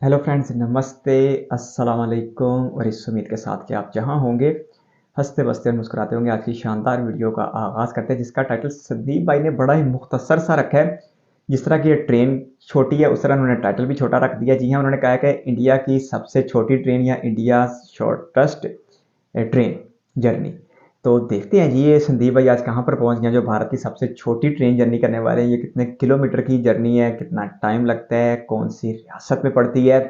Hello friends, नमस्ते, अस्सलाम वालेकुम और इस उम्मीद के साथ कि आप जहाँ होंगे हंसते बसते और मुस्कुराते होंगे। आज की शानदार वीडियो का आगाज़ करते हैं जिसका टाइटल संदीप भाई ने बड़ा ही मुख्तसर सा रखा है। जिस तरह की ये ट्रेन छोटी है उस तरह उन्होंने टाइटल भी छोटा रख दिया। जी हाँ, उन्होंने कहा है कि इंडिया की सबसे छोटी ट्रेन या इंडिया शॉर्टेस्ट ट्रेन जर्नी। तो देखते हैं जी ये संदीप भाई आज कहाँ पर पहुँच गए हैं, जो भारत की सबसे छोटी ट्रेन जर्नी करने वाले हैं। ये कितने किलोमीटर की जर्नी है, कितना टाइम लगता है, कौन सी रियासत में पड़ती है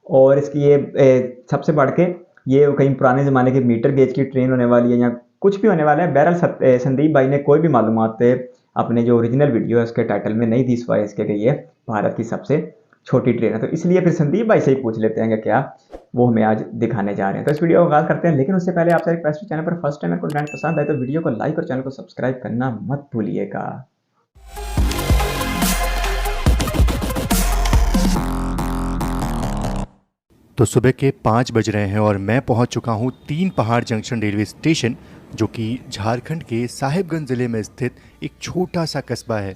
और इसकी ये सबसे बढ़ के ये कहीं पुराने ज़माने के मीटर गेज की ट्रेन होने वाली है या कुछ भी होने वाला है। बहरहाल संदीप भाई ने कोई भी मालूमात अपने जो ओरिजिनल वीडियो है उसके टाइटल में नहीं दी, सिवाय इसके कि ये भारत की सबसे छोटी ट्रेन है। तो इसलिए फिर संदीप भाई से ही पूछ लेते हैं कि क्या वो हमें आज दिखाने जा रहे हैं। तो इस वीडियो को आगाज़ करते हैं, लेकिन उससे पहले आपसे रिक्वेस्ट है, चैनल पर फर्स्ट टाइम आपको कंटेंट पसंद आए तो वीडियो को लाइक और चैनल को सब्सक्राइब करना मत भूलिएगा। तो सुबह के 5 बज रहे हैं और मैं पहुंच चुका हूं तीन पहाड़ जंक्शन रेलवे स्टेशन, जो कि झारखंड के साहिबगंज ज़िले में स्थित एक छोटा सा कस्बा है।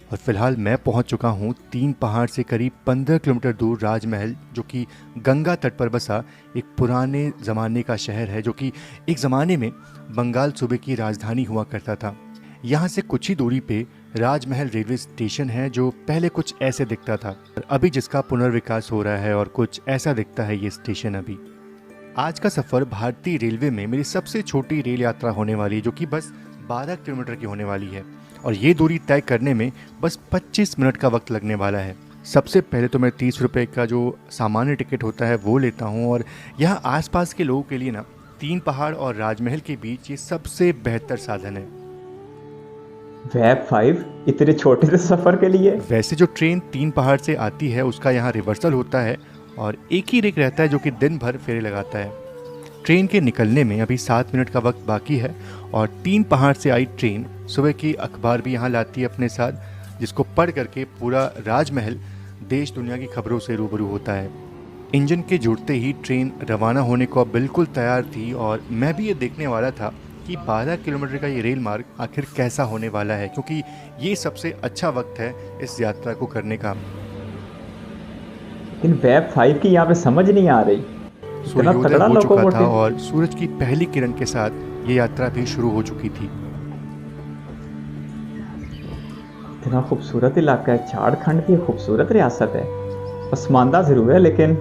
और फिलहाल मैं पहुंच चुका हूं तीन पहाड़ से करीब 15 किलोमीटर दूर राजमहल, जो कि गंगा तट पर बसा एक पुराने ज़माने का शहर है, जो कि एक ज़माने में बंगाल सूबे की राजधानी हुआ करता था। यहाँ से कुछ ही दूरी पे राजमहल रेलवे स्टेशन है, जो पहले कुछ ऐसे दिखता था, अभी जिसका पुनर्विकास हो रहा है और कुछ ऐसा दिखता है ये स्टेशन अभी। आज का सफ़र भारतीय रेलवे में मेरी सबसे छोटी रेल यात्रा होने वाली है, जो कि बस 12 किलोमीटर की होने वाली है और ये दूरी तय करने में बस 25 मिनट का वक्त लगने वाला है। सबसे पहले तो मैं 30 रुपये का जो सामान्य टिकट होता है वो लेता हूँ। और यहाँ आसपास के लोगों के लिए ना तीन पहाड़ और राजमहल के बीच ये सबसे बेहतर साधन है। वेब 5 इतने छोटे से सफ़र के लिए। वैसे जो ट्रेन तीन पहाड़ से आती है उसका यहाँ रिवर्सल होता है और एक ही रेक रहता है, जो कि दिन भर फेरे लगाता है। ट्रेन के निकलने में अभी 7 मिनट का वक्त बाकी है और तीन पहाड़ से आई ट्रेन सुबह की अखबार भी यहाँ लाती है अपने साथ, जिसको पढ़ करके पूरा राजमहल देश दुनिया की खबरों से रूबरू होता है। इंजन के जुड़ते ही ट्रेन रवाना होने को बिल्कुल तैयार थी और मैं भी ये देखने वाला था कि 12 किलोमीटर का ये रेल मार्ग आखिर कैसा होने वाला है, क्योंकि ये सबसे अच्छा वक्त है इस यात्रा को करने का। लेकिन वेब 5 की यहाँ पे समझ नहीं आ रही, इतना सूर्योदय तगड़ा हो चुका था लोकोमोटिव। और सूरज की पहली किरण के साथ ये यात्रा भी शुरू हो चुकी थी। इतना खूबसूरत इलाका है, झारखंड की खूबसूरत रियासत है। पसमानदा जरूर है लेकिन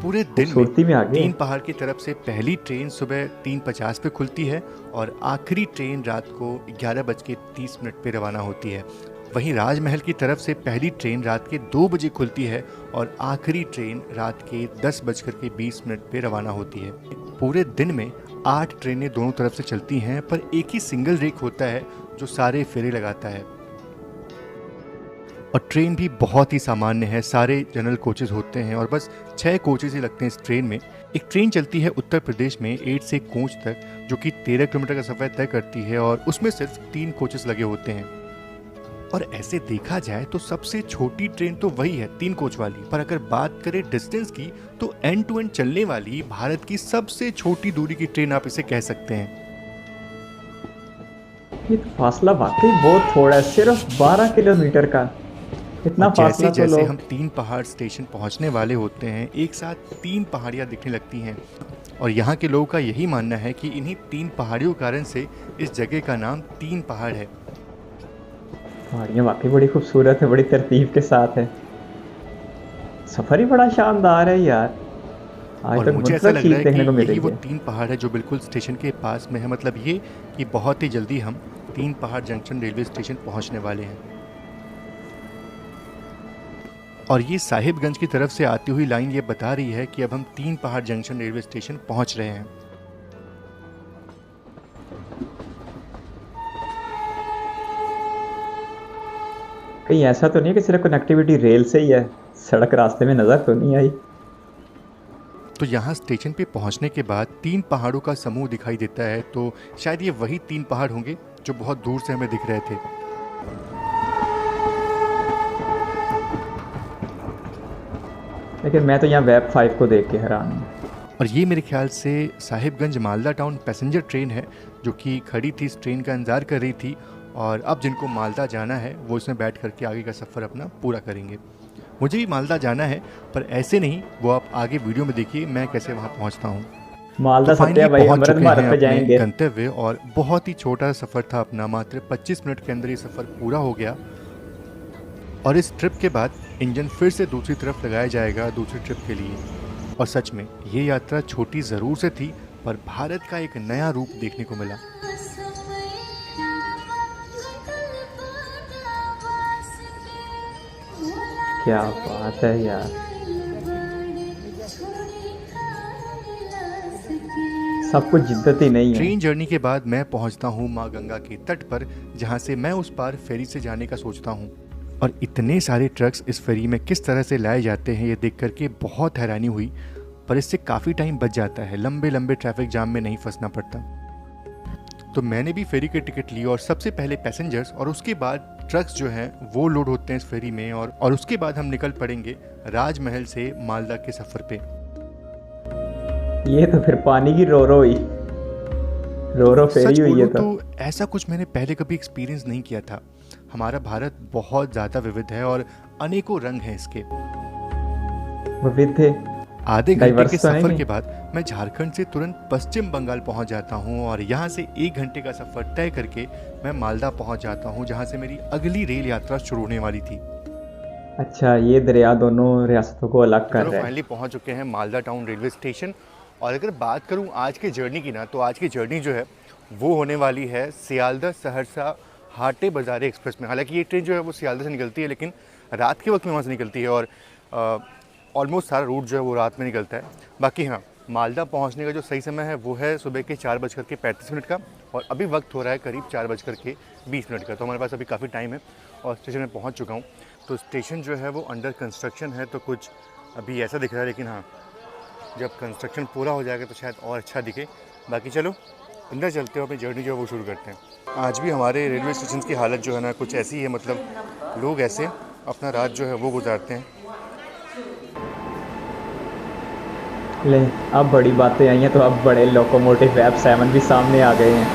पूरे दिन में खूबसूरती में आगे तीन है। पहाड़ की तरफ से पहली ट्रेन सुबह 3:50 पे खुलती है और आखिरी ट्रेन रात को 11:30 पे रवाना होती है। वहीं राजमहल की तरफ से पहली ट्रेन रात के 2 बजे खुलती है और आखिरी ट्रेन रात के 10:20 पे रवाना होती है। पूरे दिन में 8 ट्रेनें दोनों तरफ से चलती हैं, पर एक ही सिंगल रेक होता है जो सारे फेरे लगाता है। और ट्रेन भी बहुत ही सामान्य है, सारे जनरल कोचेज़ होते हैं और बस 6 कोचेज़ ही लगते हैं इस ट्रेन में। एक ट्रेन चलती है उत्तर प्रदेश में 8 से कोच तक, जो कि 13 किलोमीटर का सफ़र तय करती है और उसमें सिर्फ 3 कोचेस लगे होते हैं। और ऐसे देखा जाए तो सबसे छोटी ट्रेन तो वही है 3 कोच वाली, पर अगर बात करें डिस्टेंस की तो एंड टू एंड चलने वाली भारत की सबसे छोटी दूरी की ट्रेन आप इसे कह सकते हैं। ये तो फासला वाकई बहुत थोड़ा है, सिर्फ 12 किलोमीटर का। इतना और जैसे फासला तो जैसे हम लोग। तीन पहाड़ स्टेशन पहुंचने वाले होते हैं, एक साथ 3 पहाड़ियाँ दिखने लगती हैं और यहाँ के लोगों का यही मानना है कि इन्हीं 3 पहाड़ियों के कारण से इस जगह का नाम तीन पहाड़ है। पहाड़ियाँ वाकई बड़ी खूबसूरत है, बड़ी तरतीब के साथ है। सफर ही बड़ा शानदार है यार। आज और तक मुझे ऐसा मुर्तज़ लग रहा चीज़ है कि देखने को मिल यही रही वो है। 3 पहाड़ है जो बिल्कुल स्टेशन के पास में है, मतलब ये कि बहुत ही जल्दी हम तीन पहाड़ जंक्शन रेलवे स्टेशन पहुँचने वाले हैं। और ये साहिबगंज की तरफ से आती हुई लाइन ये बता रही है कि अब हम तीन पहाड़ जंक्शन रेलवे स्टेशन पहुँच रहे हैं। कहीं ऐसा तो नहीं है कि सिर्फ कनेक्टिविटी रेल से ही है, सड़क रास्ते में नज़र तो नहीं आई। तो यहाँ स्टेशन पे पहुँचने के बाद 3 पहाड़ों का समूह दिखाई देता है, तो शायद ये वही 3 पहाड़ होंगे जो बहुत दूर से हमें दिख रहे थे। लेकिन मैं तो यहाँ वेब 5 को देख के हैरान हूँ। और ये मेरे ख्याल से Sahibganj Malda town passenger train है, जो कि खड़ी थी, इस ट्रेन का इंतज़ार कर रही थी और अब जिनको मालदा जाना है वो इसमें बैठ करके आगे का सफ़र अपना पूरा करेंगे। मुझे भी मालदा जाना है, पर ऐसे नहीं, वो आप आगे वीडियो में देखिए मैं कैसे वहाँ पहुँचता हूँ। तो मालदा फाइनली सत्या भाई पहुँच अमृत चुके भारत हैं पे अपने जाएंगे। गंतव्य और बहुत ही छोटा सफ़र था अपना, मात्र 25 मिनट के अंदर ये सफ़र पूरा हो गया। और इस ट्रिप के बाद इंजन फिर से दूसरी तरफ लगाया जाएगा दूसरी ट्रिप के लिए। और सच में ये यात्रा छोटी ज़रूर से थी, पर भारत का एक नया रूप देखने को मिला। क्या बात है यार, सब कुछ जिद्दत ही नहीं है। ट्रेन जर्नी के बाद मैं पहुंचता हूं माँ गंगा के तट पर, जहां से मैं उस पार फेरी से जाने का सोचता हूं। और इतने सारे ट्रक्स इस फेरी में किस तरह से लाए जाते हैं ये देख करके बहुत हैरानी हुई, पर इससे काफ़ी टाइम बच जाता है, लंबे लंबे ट्रैफिक जाम में नहीं फंसना पड़ता। तो मैंने भी फेरी की टिकट ली और सबसे पहले पैसेंजर्स और उसके बाद ट्रक्स जो हैं वो लोड होते हैं इस फेरी में, और उसके बाद हम निकल पड़ेंगे राजमहल से मालदा के सफ़र पे। ये तो फिर पानी की रो रो हुई, रो रो फेरी सच हुई है। बोलूं तो ऐसा कुछ मैंने पहले कभी एक्सपीरियंस नहीं किया था। हमारा भारत बहुत ज़्यादा विविध है और अनेकों रंग हैं इसके। विविध थे, आधे घंटे डाइवर्स के तो नहीं सफ़र है। के बाद मैं झारखंड से तुरंत पश्चिम बंगाल पहुंच जाता हूं और यहां से 1 घंटे का सफ़र तय करके मैं मालदा पहुंच जाता हूं, जहां से मेरी अगली रेल यात्रा शुरू होने वाली थी। अच्छा, ये दरिया दोनों रियासतों को अलग कर चलो रहा है। फाइनली पहुंच चुके हैं मालदा टाउन रेलवे स्टेशन। और अगर बात करूं आज की जर्नी की ना, तो आज की जर्नी जो है वो होने वाली है सियालदह सहरसा हाटे बाज़ारे एक्सप्रेस में। हालांकि ये ट्रेन जो है वो सियालदह से निकलती है, लेकिन रात के वक्त में वहाँ से निकलती है और ऑलमोस्ट सारा रूट जो है वो रात में निकलता है। बाकी हाँ, मालदा पहुँचने का जो सही समय है वो है सुबह के 4:35 का, और अभी वक्त हो रहा है करीब 4:20 का। तो हमारे पास अभी काफ़ी टाइम है और स्टेशन में पहुँच चुका हूँ। तो स्टेशन जो है वो अंडर कंस्ट्रक्शन है, तो कुछ अभी ऐसा दिख रहा है, लेकिन हाँ जब कंस्ट्रक्शन पूरा हो जाएगा तो शायद और अच्छा दिखे। बाकी चलो अंदर चलते हो, अपनी जर्नी जो है वो शुरू करते हैं। आज भी हमारे रेलवे स्टेशन की हालत जो है ना कुछ ऐसी है, मतलब लोग ऐसे अपना रात जो है वो गुजारते हैं। ले, अब बड़ी बातें आई हैं, तो अब बड़े लोकोमोटिव F7 भी सामने आ गए हैं,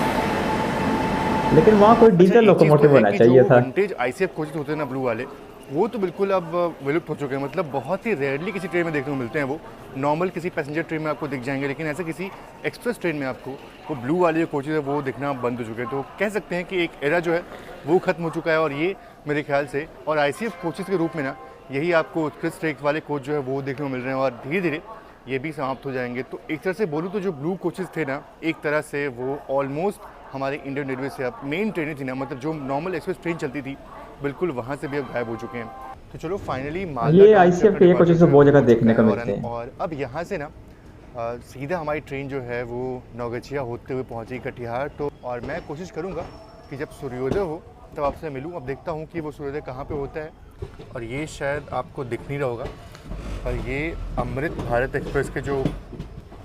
लेकिन वहाँ कोई अच्छा, डीजल एक चीज़ तो लोकोमोटिव है होना कि जो चाहिए था। विंटेज आईसीएफ कोचेस होते हैं ना ब्लू वाले, वो तो बिल्कुल अब विलुप्त हो चुके हैं। मतलब बहुत ही रेयरली किसी ट्रेन में देखने को मिलते हैं वो। नॉर्मल किसी पैसेंजर ट्रेन में आपको दिख जाएंगे, लेकिन ऐसे किसी एक्सप्रेस ट्रेन में आपको वो ब्लू वाले जो कोचेज है वो दिखना बंद हो चुके हैं। तो कह सकते हैं कि एक एरा जो है वो ख़त्म हो चुका है, और ये मेरे ख्याल से और आईसीएफ कोचेज़ के रूप में ना यही आपको उत्कृष्ट ट्रेक वाले कोच जो है वो देखने को मिल रहे हैं, और धीरे धीरे ये भी समाप्त हो जाएंगे। तो एक तरह से बोलूँ तो जो ब्लू कोचेज़ थे ना, एक तरह से वो ऑलमोस्ट हमारे इंडियन रेलवे से अब मेन ट्रेनें थी ना, मतलब जो नॉर्मल एक्सप्रेस ट्रेन चलती थी, बिल्कुल वहाँ से भी अब गायब हो चुके हैं। तो चलो फाइनली मालदा ये टाउन से आईसीएफ अपना के ये डिपार्चर कोचेस जो तो है बहुत वो जगह हो चुका देखने है, को मिलते हैं। और अब यहाँ से ना सीधा हमारी ट्रेन जो है वो नौगछिया होते हुए पहुँची कटिहार। तो और मैं कोशिश करूँगा कि जब सूर्योदय हो तब आपसे मिलूँ। अब देखता हूँ कि वो सूर्योदय कहाँ पे होता है, और ये शायद आपको दिख नहीं रहा होगा, और ये अमृत भारत एक्सप्रेस के जो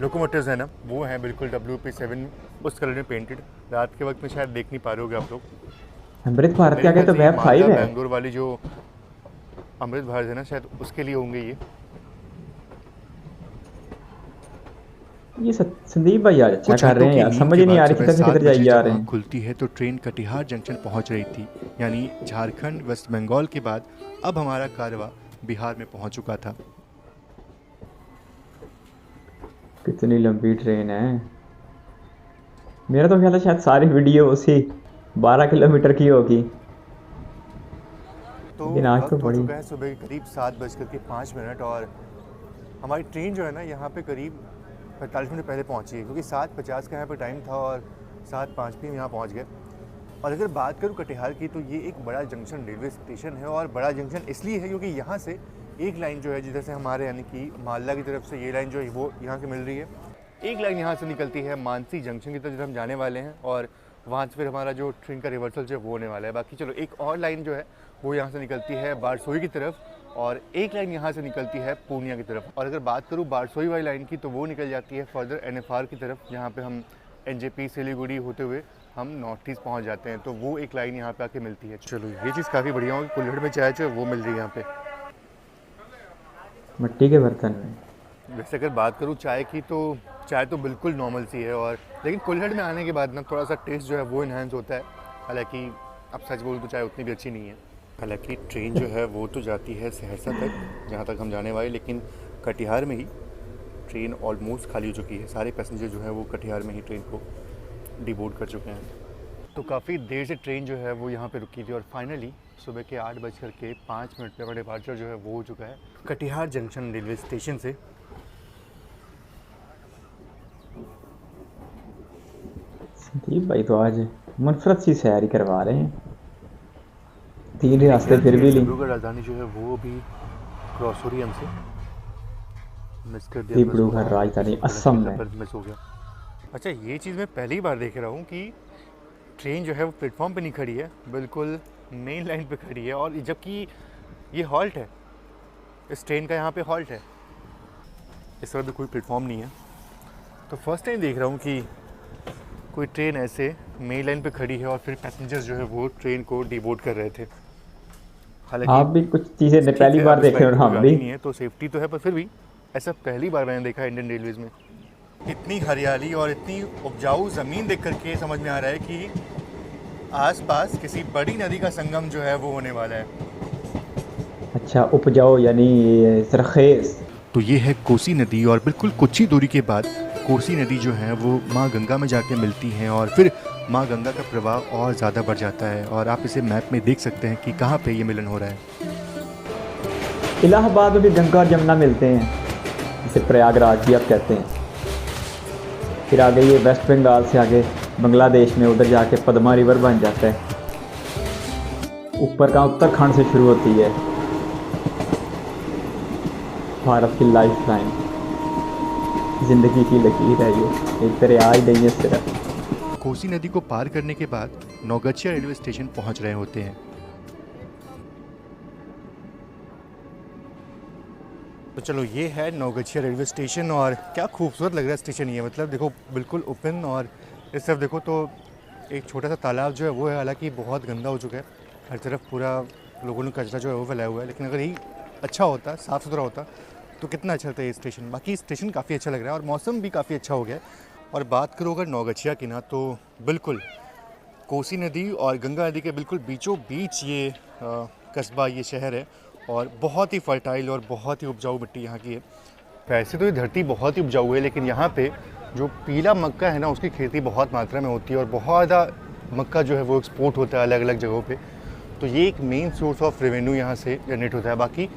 लोकोमोटिव्स हैं ना वो हैं बिल्कुल WP7 उस कलर में पेंटेड। रात के वक्त में शायद देख नहीं पा रहे होगे आप लोग। अमृत भारत के मेरे आगे ख्याल तो से ये वेब मालदा 5 है। बेंगलोर वाली जो अमृत भारत है ना, शायद उसके लिए होंगे ये। ये संदीप भाई आज अच्छा कुछ कर रहे घंटों हैं की यार, नींद समझ के ही नहीं बाद आ रही सुबह किधर से 7 किधर बजे जाइए जा जब रहे आँख हैं। खुलती है तो ट्रेन कटिहार जंक्शन पहुंच रही थी, यानी झारखंड वेस्ट बंगाल के बाद अब हमारा कारवां बिहार में पहुंच चुका था। कितनी लंबी ट्रेन है। मेरा तो ख्याल है शायद सारी वीडियो उसी 12 किलोमीटर की होगी, तो लेकिन आज तो वक्त हो बड़ी। चुका है सुबह के करीब 7:05, और हमारी ट्रेन जो है ना यहाँ पे करीब 45 मिनट पहले पहुँची है, क्योंकि 7:50 का यहाँ पे टाइम था और 7:05 पे हम यहाँ पहुँच गए। और अगर बात करूँ कटिहार की, तो ये एक बड़ा जंक्शन रेलवे स्टेशन है, और बड़ा जंक्शन इसलिए है क्योंकि यहाँ से एक लाइन जो है जिधर से हमारे यानी कि मालदा की तरफ से ये लाइन जो है वो यहाँ से मिल रही है, एक लाइन यहाँ से निकलती है मानसी जंक्शन की तरफ जिधर हम जाने वाले हैं, और वहाँ से फिर हमारा जो ट्रेन का रिवर्सल जो है वो होने वाला है। बाकी चलो एक और लाइन जो है वो यहाँ से निकलती है बारसोई की तरफ, और एक लाइन यहाँ से निकलती है पूर्णिया की तरफ। और अगर बात करूँ बारसोई वाली लाइन की, तो वो निकल जाती है फर्दर NFR की तरफ, जहाँ पे हम NJP सिलीगुड़ी होते हुए हम नॉर्थ ईस्ट पहुँच जाते हैं। तो वो एक लाइन यहाँ पे आके मिलती है। चलो ये चीज़ काफ़ी बढ़िया होगी, कुल्हड़ में चाय जो है वो मिल रही है यहाँ पे, मिट्टी के बर्तन में। वैसे अगर बात करूँ चाय की, तो चाय तो बिल्कुल नॉर्मल सी है, और लेकिन कुल्हड़ में आने के बाद ना थोड़ा सा टेस्ट जो है वो इन्हांस होता है। हालांकि अब सच बोलूँ तो चाय उतनी भी अच्छी नहीं है। हालांकि ट्रेन जो है वो तो जाती है सहरसा तक, जहाँ तक हम जाने वाले, लेकिन कटिहार में ही ट्रेन ऑलमोस्ट खाली हो चुकी है। सारे पैसेंजर जो है वो कटिहार में ही ट्रेन को डिबोर्ड कर चुके हैं। तो काफ़ी देर से ट्रेन जो है वो यहाँ पे रुकी थी और फाइनली सुबह के 8:05 पे अपना डिपार्चर जो है वो हो चुका है कटिहार जंक्शन रेलवे स्टेशन से। संदीप भाई तो आज मुनफरद सी सैर ही करवा रहे हैं, 3 रास्ते फिर भी ली। डिब्रूगढ़ राजधानी जो है वो भी क्रॉस हो रही है हमसे, मिस कर दिया। डिब्रूगढ़ राजधानी असम में। मिस हो गया। अच्छा, ये चीज़ मैं पहली बार देख रहा हूँ कि ट्रेन जो है वो प्लेटफॉर्म पे नहीं खड़ी है, बिल्कुल मेन लाइन पे खड़ी है, और जबकि ये हॉल्ट है, इस ट्रेन का यहाँ पे हॉल्ट है, इस तरह भी कोई प्लेटफॉर्म नहीं है। तो फर्स्ट टाइम देख रहा हूँ कि कोई ट्रेन ऐसे मेन लाइन पे खड़ी है और फिर पैसेंजर्स जो है वो ट्रेन को डिबोर्ड कर रहे थे। आप भी कुछ चीज़ें पहली बार देख रहे हो और हम भी। नहीं है तो सेफ्टी तो है, पर फिर भी ऐसा पहली बार मैंने देखा इंडियन रेलवेज़ में। इतनी हरियाली और इतनी उपजाऊ ज़मीन देख करके समझ में आ रहा है कि आसपास किसी बड़ी नदी का संगम जो है वो होने वाला है। अच्छा, उपजाऊ यानी सरखेज। तो ये है कोसी नदी, और बिल्कुल कुछ ही दूरी के बाद कोसी नदी जो है वो माँ गंगा में जाके मिलती हैं और फिर माँ गंगा का प्रवाह और ज़्यादा बढ़ जाता है। और आप इसे मैप में देख सकते हैं कि कहाँ पे ये मिलन हो रहा है। इलाहाबाद में भी गंगा और यमुना मिलते हैं, जिसे प्रयागराज भी आप कहते हैं। फिर आगे ये वेस्ट बंगाल से आगे बांग्लादेश में उधर जाके पद्मा रिवर बन जाता है। ऊपर का उत्तराखंड से शुरू होती है भारत की लाइफ लाइन, जिंदगी की लकीर है ये, एक दरिया ही नहीं है सिर्फ। कोसी नदी को पार करने के बाद नौगछिया रेलवे स्टेशन पहुंच रहे होते हैं। तो चलो, ये है नौगछिया रेलवे स्टेशन, और क्या खूबसूरत लग रहा है स्टेशन ये। मतलब देखो, बिल्कुल ओपन, और इस तरफ देखो तो एक छोटा सा तालाब जो है वो है, हालांकि बहुत गंदा हो चुका है, हर तरफ पूरा लोगों ने कचरा जो है वो फैलाया हुआ है। लेकिन अगर यही अच्छा होता, साफ़ सुथरा होता, तो कितना अच्छा था ये स्टेशन। बाकी स्टेशन काफ़ी अच्छा लग रहा है और मौसम भी काफ़ी अच्छा हो गया है। और बात करो अगर नौगछिया की ना, तो बिल्कुल कोसी नदी और गंगा नदी के बिल्कुल बीचों बीच ये कस्बा, ये शहर है, और बहुत ही फर्टाइल और बहुत ही उपजाऊ मिट्टी यहाँ की है। वैसे तो ये धरती बहुत ही उपजाऊ है, लेकिन यहाँ पे जो पीला मक्का है ना, उसकी खेती बहुत मात्रा में होती है और बहुत ज़्यादा मक्का जो है वो एक्सपोर्ट होता है अलग अलग जगहों पे। तो ये एक मेन सोर्स ऑफ रेवेन्यू यहाँ से जनरेट होता है। बाकी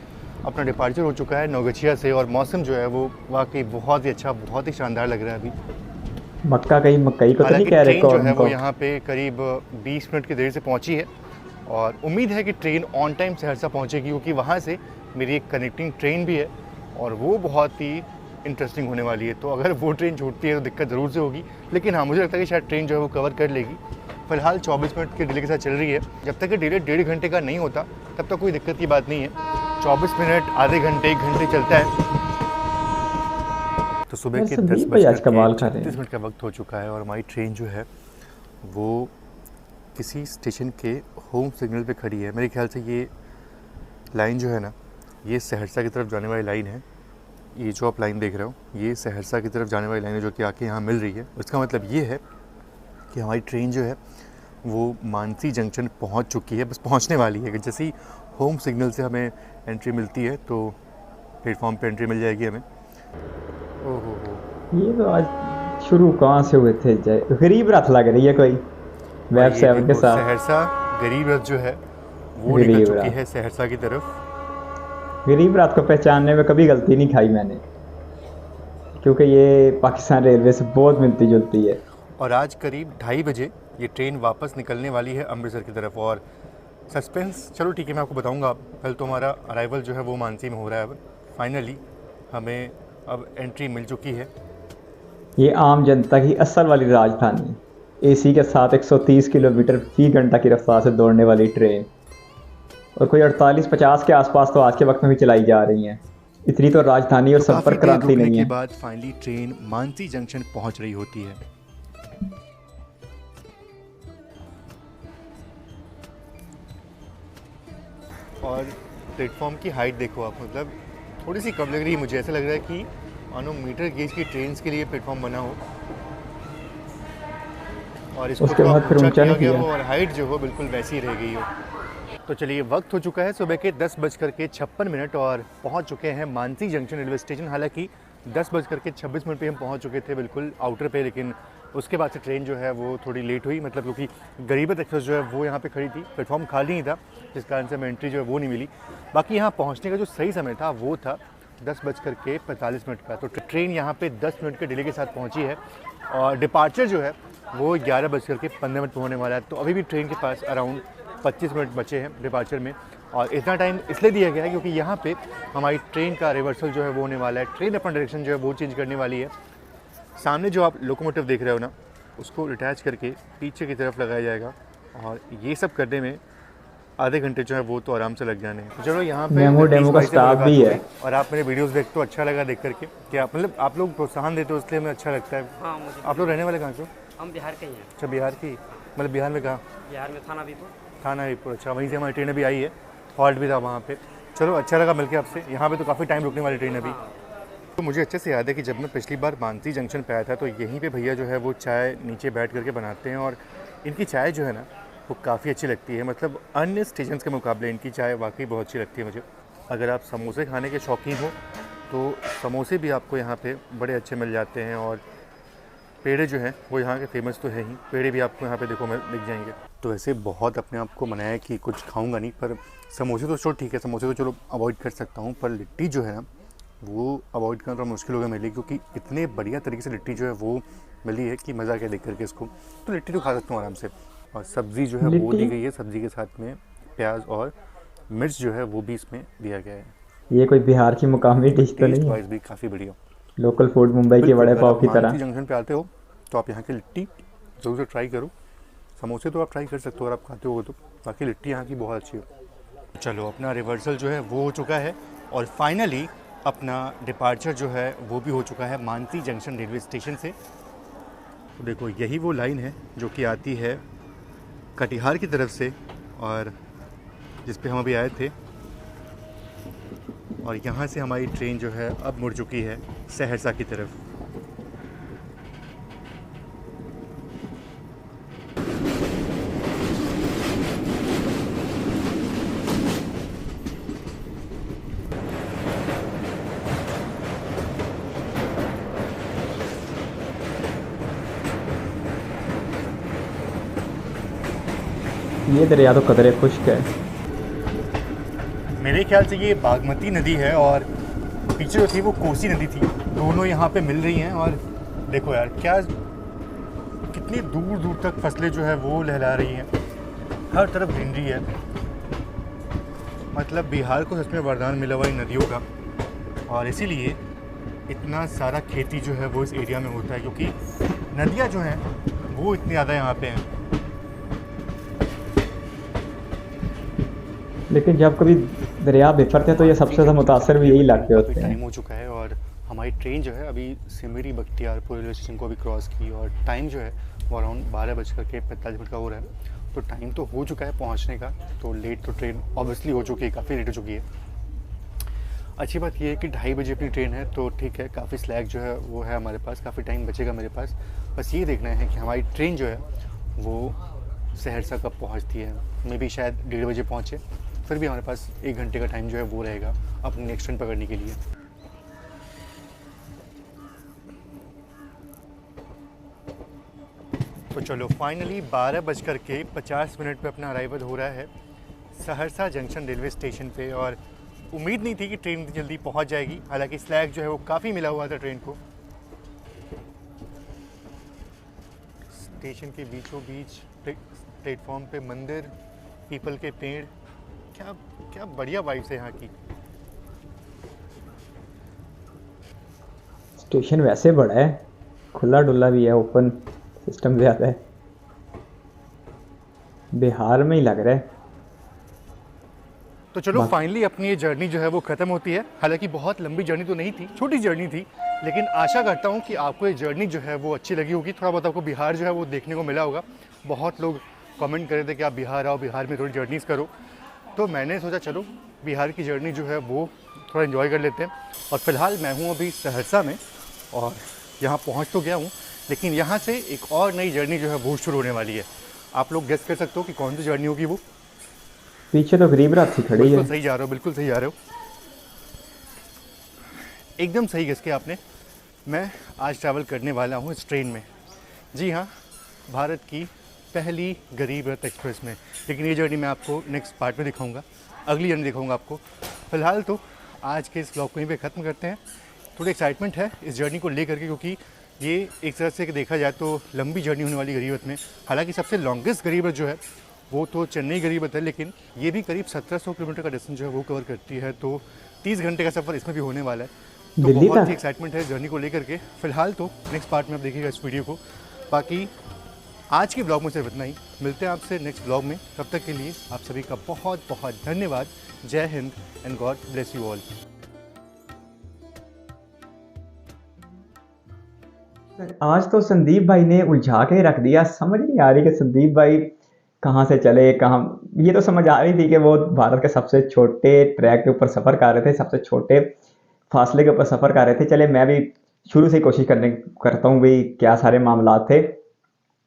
अपना डिपार्चर हो चुका है नौगछिया से, और मौसम जो है वो वाकई बहुत ही अच्छा, बहुत ही शानदार लग रहा है अभी। मक्का कहीं मकई को तो नहीं कह रहे ट्रेन जो है वो यहाँ पे करीब 20 मिनट की देर से पहुँची है, और उम्मीद है कि ट्रेन ऑन टाइम सहरसा पहुँचेगी, क्योंकि वहाँ से मेरी एक कनेक्टिंग ट्रेन भी है और वो बहुत ही इंटरेस्टिंग होने वाली है। तो अगर वो ट्रेन छूटती है तो दिक्कत ज़रूर से होगी, लेकिन हाँ, मुझे लगता है कि शायद ट्रेन जो है वो कवर कर लेगी। फ़िलहाल 24 मिनट के डिले के साथ चल रही है। जब तक कि डिले 1.5 घंटे का नहीं होता तब तक कोई दिक्कत की बात नहीं है। 24 मिनट, आधे घंटे, 1 घंटे चलता है। तो सुबह के 10:36 मिनट का वक्त हो चुका है और हमारी ट्रेन जो है वो किसी स्टेशन के होम सिग्नल पे खड़ी है। मेरे ख्याल से ये लाइन जो है ना, ये सहरसा की तरफ जाने वाली लाइन है। ये जो आप लाइन देख रहे हो, ये सहरसा की तरफ जाने वाली लाइन है, जो कि आके यहाँ मिल रही है। इसका मतलब ये है कि हमारी ट्रेन जो है वो मानसी जंक्शन पहुँच चुकी है, बस पहुँचने वाली है। जैसे ही होम सिग्नल से हमें एंट्री मिलती है तो प्लेटफॉर्म पे एंट्री मिल जाएगी हमें। ओहो, ये तो आज शुरू कहाँ से हुए थे, गरीब रथ लग रही है कोई वेब 7 के साथ। सहरसा गरीब रथ जो है वो निकल चुकी है सहरसा की तरफ। गरीब रथ को पहचानने में कभी गलती नहीं खाई मैंने, क्योंकि ये पाकिस्तान रेलवे से बहुत मिलती जुलती है। और आज करीब 2:30 बजे ये ट्रेन वापस निकलने वाली है अमृतसर की तरफ। और सस्पेंस, चलो ठीक है, मैं आपको बताऊंगा। पहले तो हमारा अराइवल जो है वो मानसी में हो रहा है। अब फाइनली हमें अब एंट्री मिल चुकी है। ये आम जनता की असल वाली राजधानी, एसी के साथ 130 किलोमीटर फी घंटा की रफ्तार से दौड़ने वाली ट्रेन, और कोई 48-50 के आसपास तो आज के वक्त में भी चलाई जा रही हैं। इतनी तो राजधानी और संपर्क क्रांति नहीं है। के बाद फाइनली ट्रेन मानसी जंक्शन पहुंच रही होती है। और प्लेटफॉर्म की हाइट देखो आप, मतलब थोड़ी सी कम लग रही है मुझे। ऐसा लग रहा है कि मानो मीटर गेज की ट्रेन के लिए प्लेटफॉर्म बना हो, और इसको उसके बाद फिर ऊंचा नहीं किया हो, और हाइट जो हो बिल्कुल वैसी रह गई हो। तो चलिए, वक्त हो चुका है सुबह के 10:56 और पहुंच चुके हैं मानसी जंक्शन रेलवे स्टेशन। हालांकि 10:26 पे हम पहुंच चुके थे बिल्कुल आउटर पे, लेकिन उसके बाद से ट्रेन जो है वो थोड़ी लेट हुई, मतलब क्योंकि गरीबत एक्सप्रेस जो है वो यहाँ पे खड़ी थी, प्लेटफॉर्म खाली नहीं था, जिस कारण से हमें एंट्री जो है वो नहीं मिली। बाकी यहाँ पहुँचने का जो सही समय था वो था 10:45 का। तो ट्रेन यहाँ पे 10 मिनट के डिले के साथ पहुँची है और डिपार्चर जो है वो 11:15 पे होने वाला है। तो अभी भी ट्रेन के पास अराउंड 25 मिनट बचे हैं डिपार्चर में, और इतना टाइम इसलिए दिया गया है क्योंकि यहाँ पे हमारी ट्रेन का रिवर्सल जो है वो होने वाला है। ट्रेन अपना डायरेक्शन जो है वो चेंज करने वाली है। सामने जो आप लोकोमोटिव देख रहे हो ना, उसको अटैच करके पीछे की तरफ लगाया जाएगा, और ये सब करने में आधे घंटे जो है वो तो आराम से लग जाने हैं। तो चलो, यहाँ पे डेमो का स्टाफ भी है। और आप मेरे वीडियोस देखते हो, अच्छा लगा देख करके। क्या मतलब आप लोग प्रोत्साहन देते हो, इसलिए हमें अच्छा लगता है। हाँ, मुझे। आप लोग रहने वाले कहाँ के हो? हम बिहार के ही हैं। अच्छा, बिहार की। मतलब बिहार में कहाँ? बिहार में थाना बीपुर। थाना बीपुर। अच्छा, वहीं से हमारी ट्रेन अभी आई है, हॉल्ट भी था वहाँ पे। चलो, अच्छा लगा मिलके आपसे। यहाँ पे तो काफ़ी टाइम रुकने वाली ट्रेन अभी। तो मुझे अच्छे से याद है कि जब मैं पिछली बार मानसी जंक्शन पे आया था तो यहीं पे भैया जो है वो चाय नीचे बैठ करके बनाते हैं, और इनकी चाय जो है ना वो काफ़ी अच्छी लगती है। मतलब अन्य स्टेशन के मुकाबले इनकी चाय वाकई बहुत अच्छी लगती है मुझे। अगर आप समोसे खाने के शौकीन हो तो समोसे भी आपको यहाँ पे बड़े अच्छे मिल जाते हैं, और पेड़े जो हैं वो यहाँ के फेमस तो है ही। पेड़े भी आपको यहाँ पे देखो मिल जाएंगे। तो ऐसे बहुत अपने आप को मनाया कि कुछ खाऊंगा नहीं, पर समोसे तो चलो ठीक है, समोसे तो चलो अवॉइड कर सकता हूँ, पर लिट्टी जो है ना वो अवॉइड करना थोड़ा मुश्किल हो गया मेरे लिए, क्योंकि इतने बढ़िया तरीके से लिट्टी जो है वो मिली है कि मज़ा क्या देख करके इसको। तो लिट्टी तो खा सकता हूँ आराम से। और सब्ज़ी जो है वो दी गई है, सब्ज़ी के साथ में प्याज और मिर्च जो है वो भी इसमें दिया गया है। ये कोई बिहार की मुकामी डिश तो नहीं है? भी काफ़ी बढ़िया लोकल फूड मुंबई के वड़े पाव की तरह। जंक्शन पे आते हो तो आप यहाँ की लिट्टी ज़रूर से ट्राई करो। समोसे तो आप ट्राई कर सकते हो अगर आप खाते हो तो, बाकी लिट्टी यहाँ की बहुत अच्छी है। चलो, अपना रिवर्सल जो है वो हो चुका है, और फाइनली अपना डिपार्चर जो है वो भी हो चुका है मानसी जंक्शन रेलवे स्टेशन से। तो देखो, यही वो लाइन है जो कि आती है कटिहार की तरफ से, और जिस पे हम अभी आए थे, और यहाँ से हमारी ट्रेन जो है अब मुड़ चुकी है सहरसा की तरफ। ये दरिया तो कदरे खुश्क है। मेरे ख्याल से ये बागमती नदी है, और पीछे जो थी वो कोसी नदी थी। दोनों यहाँ पे मिल रही हैं, और देखो यार क्या कितनी दूर दूर तक फसलें जो है वो लहरा रही हैं, हर तरफ ग्रीनरी है। मतलब बिहार को सच में वरदान मिला हुआ इन नदियों का, और इसीलिए इतना सारा खेती जो है वो इस एरिया में होता है, क्योंकि नदियाँ जो हैं वो इतनी ज़्यादा यहाँ पे हैं। लेकिन जब कभी दरिया बिफरते हैं तो ये सबसे ज़्यादा मुतासर भी यही इलाके होते हैं। टाइम हो चुका है, और हमारी ट्रेन जो है अभी सिमरी बख्तियारपुर रेलवे स्टेशन को अभी क्रॉस की, और टाइम जो है वो अराउंड 12:45 का हो रहा है। तो टाइम तो हो चुका है पहुंचने का, तो लेट तो ट्रेन ऑब्वियसली हो चुकी है, काफ़ी लेट हो चुकी है। अच्छी बात यह है कि 2:30 बजे अपनी ट्रेन है, तो ठीक है, काफ़ी स्लैग जो है वो है हमारे पास, काफ़ी टाइम बचेगा मेरे पास। बस ये देखना है कि हमारी ट्रेन जो है वो सहरसा कब पहुँचती है। मे बी शायद 1:30 बजे पहुँचे, फिर भी हमारे पास 1 घंटे का टाइम जो है वो रहेगा अपनी नेक्स्ट ट्रेन पकड़ने के लिए। तो चलो, फाइनली 12:50 पे अपना अराइवल हो रहा है सहरसा जंक्शन रेलवे स्टेशन पे, और उम्मीद नहीं थी कि ट्रेन जल्दी पहुंच जाएगी। हालांकि स्लैग जो है वो काफ़ी मिला हुआ था ट्रेन को। स्टेशन के बीचों बीच प्लेटफॉर्म पे मंदिर, पीपल के पेड़, क्या क्या बढ़िया वाइब्स है यहाँ की। स्टेशन वैसे बड़ा है, खुला डुल्ला भी है, ओपन सिस्टम ज़्यादा है। बिहार में ही लग रहा है। तो चलो, फाइनली अपनी ये जर्नी जो है वो ख़त्म होती है। हालांकि बहुत लंबी जर्नी तो नहीं थी, छोटी जर्नी थी, लेकिन आशा करता हूँ कि आपको ये जर्नी जो है वो अच्छी लगी होगी। थोड़ा बहुत आपको बिहार जो है वो देखने को मिला होगा। बहुत लोग कमेंट कर रहे थे कि आप बिहार आओ, बिहार में थोड़ी जर्नीज़ करो, तो मैंने सोचा चलो बिहार की जर्नी जो है वो थोड़ा एंजॉय कर लेते हैं। और फ़िलहाल मैं हूँ अभी सहरसा में, और यहाँ पहुँच तो गया हूँ, लेकिन यहाँ से एक और नई जर्नी जो है वो शुरू होने वाली है। आप लोग गेस कर सकते हो कि कौन सी जर्नी होगी वो। पीछे तो गरीब रात सी खड़ी बिल्कुल है। सही जा रहे हो, बिल्कुल सही जा रहे हो, एकदम सही गेस किया आपने। मैं आज ट्रैवल करने वाला हूँ इस ट्रेन में। जी हाँ, भारत की पहली गरीब रथ एक्सप्रेस में। लेकिन ये जर्नी मैं आपको नेक्स्ट पार्ट में दिखाऊंगा, अगली जर्नी दिखाऊंगा आपको। फ़िलहाल तो आज के इस ब्लॉग को यहीं पे ख़त्म करते हैं। थोड़ी एक्साइटमेंट है इस जर्नी को लेकर के, क्योंकि ये एक तरह से देखा जाए तो लंबी जर्नी होने वाली गरीब रथ में। हालांकि सबसे लॉन्गेस्ट गरीब रथ जो है वो तो चेन्नई गरीब रथ है, लेकिन ये भी करीब 1700 किलोमीटर का डिस्टेंस जो है वो कवर करती है। तो 30 घंटे का सफ़र इसमें भी होने वाला है। तो दिल्ली बहुत ही तक। एक्साइटमेंट है जर्नी को लेकर के। फ़िलहाल तो नेक्स्ट पार्ट में आप देखिएगा इस वीडियो को। बाकी आज के ब्लॉग में सिर्फ इतना ही। मिलते हैं आपसे नेक्स्ट ब्लॉग में। तब तक के लिए आप सभी का बहुत बहुत धन्यवाद। जय Hind and God bless you all. आज तो संदीप भाई ने उलझा के रख दिया, समझ नहीं आ रही कि संदीप भाई कहाँ से चले कहाँ। ये तो समझ आ रही थी कि वो भारत के सबसे छोटे ट्रैक के ऊपर सफ़र कर रहे थे, सबसे छोटे फासले के ऊपर सफ़र कर रहे थे। चले मैं भी शुरू से कोशिश करता हूँ भाई क्या सारे मामला थे।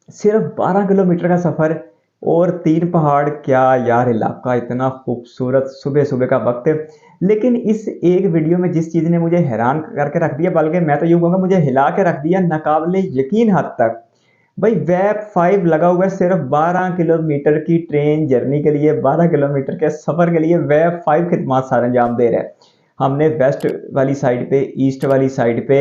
सिर्फ 12 किलोमीटर का सफ़र और 3 पहाड़, क्या यार इलाका इतना खूबसूरत, सुबह सुबह का वक्त। लेकिन इस एक वीडियो में जिस चीज़ ने मुझे हैरान करके रख दिया, बल्कि मैं तो यूँ कहूँगा मुझे हिला के रख दिया नाकाबिले यकीन हद तक। भाई वेब 5 लगा हुआ है सिर्फ 12 किलोमीटर की ट्रेन जर्नी के लिए, 12 किलोमीटर के सफ़र के लिए वेब 5 खिदमत सर अंजाम दे रहा है। हमने वेस्ट वाली साइड पे, ईस्ट वाली साइड पे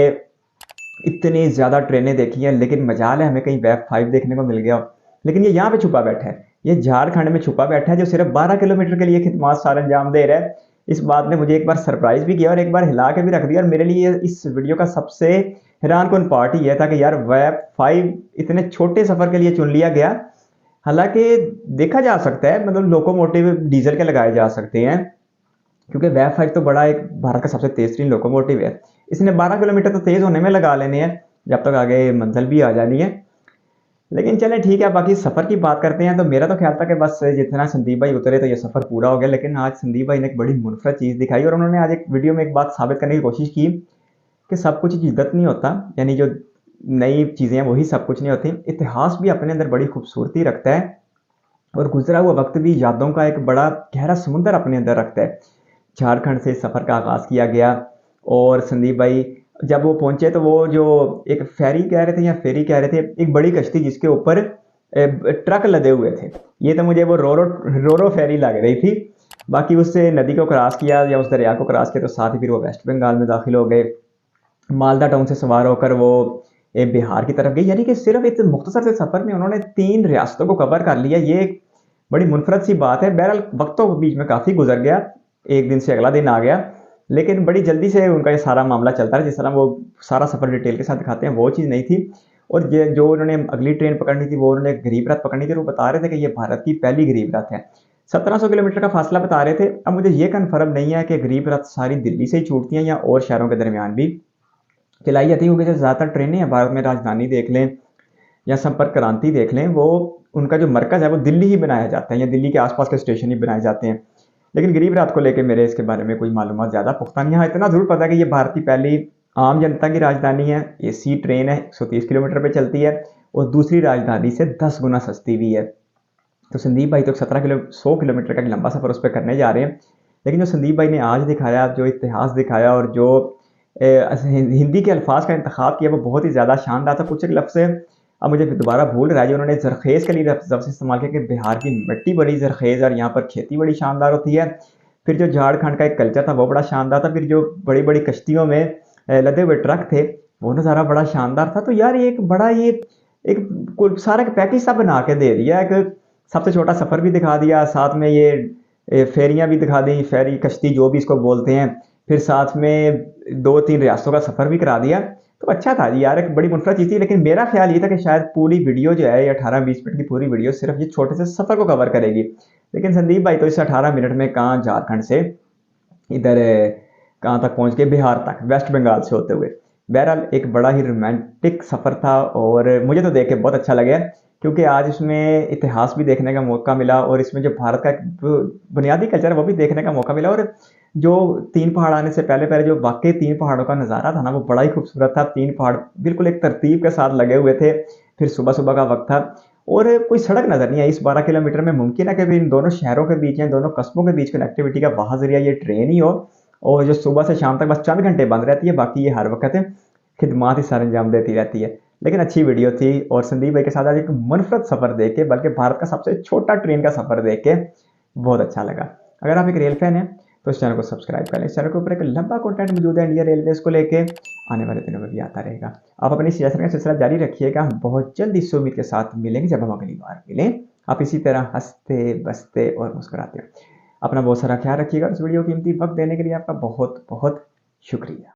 इतनी ज़्यादा ट्रेनें देखी हैं, लेकिन मजाल है हमें कहीं वेब 5 देखने को मिल गया हो। लेकिन ये यहाँ पे छुपा बैठा है, ये झारखंड में छुपा बैठा है, जो सिर्फ 12 किलोमीटर के लिए खिदमत सर अंजाम दे रहा है। इस बात ने मुझे एक बार सरप्राइज भी किया और एक बार हिला के भी रख दिया। और मेरे लिए इस वीडियो का सबसे हैरान कौन पार्ट ही है था कि यार वेब 5 इतने छोटे सफ़र के लिए चुन लिया गया। हालांकि देखा जा सकता है, मतलब लोकोमोटिव डीजल के लगाए जा सकते हैं, क्योंकि वेब 5 तो बड़ा एक भारत का सबसे तेज तरीन लोकोमोटिव है। इसने 12 किलोमीटर तो तेज़ होने में लगा लेने हैं, जब तक आगे मंजिल भी आ जानी है। लेकिन चलें ठीक है, बाकी सफ़र की बात करते हैं। तो मेरा तो ख्याल था कि बस जितना संदीप भाई उतरे तो ये सफ़र पूरा हो गया, लेकिन आज संदीप भाई ने एक बड़ी मुनफरद चीज़ दिखाई और उन्होंने आज एक वीडियो में एक बात साबित करने की कोशिश की कि सब कुछ जिद्दत नहीं होता, यानी जो नई चीज़ें हैं वही सब कुछ नहीं होती। इतिहास भी अपने अंदर बड़ी खूबसूरती रखता है और गुजरा हुआ वक्त भी यादों का एक बड़ा गहरा समुंदर अपने अंदर रखता है। झारखंड से सफ़र का आगाज़ किया गया और संदीप भाई जब वो पहुंचे तो वो जो एक फेरी कह रहे थे या फेरी कह रहे थे, एक बड़ी कश्ती जिसके ऊपर ट्रक लदे हुए थे, ये तो मुझे वो रोरो फेरी लग रही थी। बाकी उससे नदी को क्रॉस किया या उस दरिया को क्रॉस किया तो साथ ही फिर वो वेस्ट बंगाल में दाखिल हो गए। मालदा टाउन से सवार होकर वो बिहार की तरफ गई, यानी कि सिर्फ इस मुख्तसर से सफ़र में उन्होंने 3 रियासतों को कवर कर लिया। ये एक बड़ी मुनफरद सी बात है। बहरहाल वक्तों के बीच में काफ़ी गुजर गया, एक दिन से अगला दिन आ गया, लेकिन बड़ी जल्दी से उनका ये सारा मामला चलता है। जिस तरह वो सारा सफ़र डिटेल के साथ दिखाते हैं वो चीज़ नहीं थी। और ये जो उन्होंने अगली ट्रेन पकड़नी थी वो उन्होंने गरीब रथ पकड़नी थी, वो बता रहे थे कि ये भारत की पहली गरीब रथ है। 1700 किलोमीटर का फासला बता रहे थे। अब मुझे ये कन्फर्म नहीं है कि गरीब रथ सारी दिल्ली से ही छूटती हैं या और शहरों के दरमियान भी चलाई जाती है, क्योंकि जो ज़्यादातर ट्रेनें हैं भारत में, राजधानी देख लें या संपर्क क्रांति देख लें, वो उनका जो मरकज़ है वो दिल्ली ही बनाया जाता है या दिल्ली के आसपास के स्टेशन ही बनाए जाते हैं। लेकिन गरीब रथ को लेकर मेरे इसके बारे में कोई मालूमात ज़्यादा पुख्ता नहीं है। हाँ, इतना ज़रूर पता है कि ये भारत की पहली आम जनता की राजधानी है, एसी ट्रेन है, 130 किलोमीटर पे चलती है और दूसरी राजधानी से 10 गुना सस्ती भी है। तो संदीप भाई तो 100 किलोमीटर का एक लंबा सफ़र उस पर करने जा रहे हैं। लेकिन जो संदीप भाई ने आज दिखाया, जो इतिहास दिखाया और जो हिंदी के अल्फाज का इंतखाब किया वो बहुत ही ज़्यादा शानदार था। कुछ एक लफ्ज़ अब मुझे दोबारा भूल रहा है जो उन्होंने जरखेज़ के लिए लफ्ज़ इस्तेमाल किया कि बिहार की मिट्टी बड़ी जरखेज़ और यहाँ पर खेती बड़ी शानदार होती है। फिर जो झारखंड का एक कल्चर था वो बड़ा शानदार था। फिर जो बड़ी बड़ी कश्तियों में लदे हुए ट्रक थे वो नज़ारा बड़ा शानदार था। तो यार ये एक बड़ा ये एक सारा पैकेज सा बना के दे दिया। एक सबसे छोटा सफ़र भी दिखा दिया, साथ में ये फेरियाँ भी दिखा दी, फेरी कश्ती जो भी इसको बोलते हैं, फिर साथ में 2-3 रियासतों का सफ़र भी करा दिया। तो अच्छा था जी यार, एक बड़ी मुनफरद चीज़ थी। लेकिन मेरा ख्याल ये था कि शायद पूरी वीडियो जो है ये 18-20 मिनट की पूरी वीडियो सिर्फ ये छोटे से सफ़र को कवर करेगी। लेकिन संदीप भाई तो इस 18 मिनट में कहाँ झारखंड से इधर कहाँ तक पहुँच गए, बिहार तक, वेस्ट बंगाल से होते हुए। बहरहाल एक बड़ा ही रोमांटिक सफ़र था और मुझे तो देख के बहुत अच्छा लगा, क्योंकि आज इसमें इतिहास भी देखने का मौका मिला और इसमें जो भारत का एक बुनियादी कल्चर है वो भी देखने का मौका मिला। और जो 3 पहाड़ आने से पहले पहले जो वाकई 3 पहाड़ों का नज़ारा था ना वो बड़ा ही खूबसूरत था। 3 पहाड़ बिल्कुल एक तरतीब के साथ लगे हुए थे। फिर सुबह सुबह का वक्त था और कोई सड़क नज़र नहीं आई इस 12 किलोमीटर में। मुमकिन है कि भी इन दोनों शहरों के बीच या दोनों कस्बों के बीच कनेक्टिविटी का वाह ज़रिया ये ट्रेन ही हो, और जो सुबह से शाम तक बस चंद घंटे बंद रहती है, बाकी ये हर वक्त खिदमात ही सर अंजाम देती रहती है। लेकिन अच्छी वीडियो थी, और संदीप भाई के साथ आज एक मनफरद सफ़र देख के, बल्कि भारत का सबसे छोटा ट्रेन का सफ़र देख के बहुत अच्छा लगा। अगर आप एक रेल फैन हैं तो इस चैनल को सब्सक्राइब कर लें। इस चैनल के ऊपर एक लंबा कंटेंट मौजूद है इंडिया रेलवेज को लेके, आने वाले दिनों में भी आता रहेगा। आप अपनी सियासत का सिलसिला जारी रखिएगा। हम बहुत जल्द इस उम्मीद के साथ मिलेंगे, जब हम अगली बार मिलें आप इसी तरह हंसते बसते और मुस्कुराते। अपना बहुत सारा ख्याल रखिएगा। इस वीडियो कीमती वक्त देने के लिए आपका बहुत बहुत शुक्रिया।